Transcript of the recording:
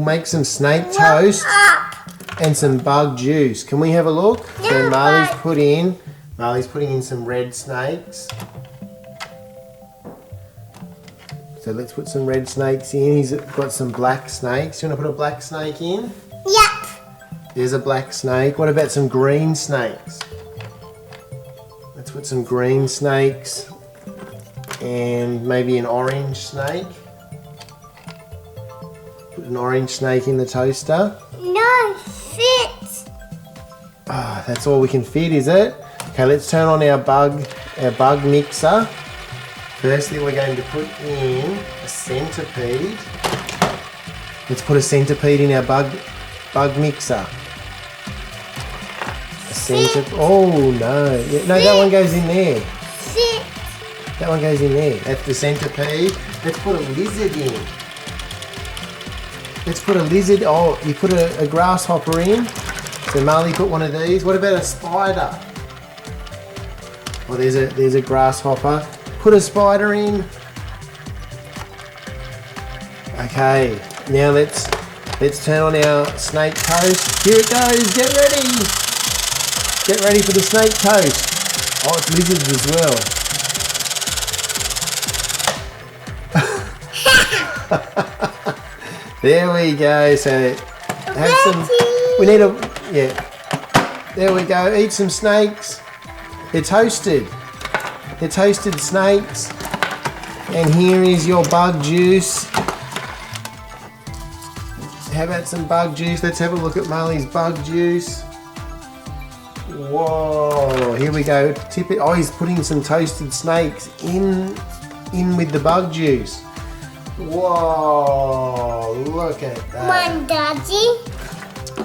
make some snake toast and some bug juice. Can we have a look? So Marley's putting in some red snakes. So let's put some red snakes in. He's got some black snakes. You want to put a black snake in? Yep. There's a black snake. What about some green snakes? Let's put some green snakes and maybe an orange snake. Put an orange snake in the toaster. No, fit. Ah, that's all we can fit, is it? Okay, let's turn on our bug mixer. Firstly, we're going to put in a centipede. Let's put a centipede in our bug mixer. Oh no! Yeah, no, that one goes in there. Fit. That one goes in there. That's the centipede. Let's put a lizard in. Let's put a lizard. Oh, you put a grasshopper in. So Marley put one of these. What about a spider? Oh, there's a grasshopper. Put a spider in. Okay, now let's turn on our snake toast. Here it goes. Get ready. Get ready for the snake toast. Oh, it's lizards as well. There we go. So have some. We need yeah. There we go. Eat some snakes. They're toasted. They're toasted snakes. And here is your bug juice. How about some bug juice? Let's have a look at Marley's bug juice. Whoa, here we go. Tip it. Oh, he's putting some toasted snakes in with the bug juice. Whoa, look at that. One, Daddy.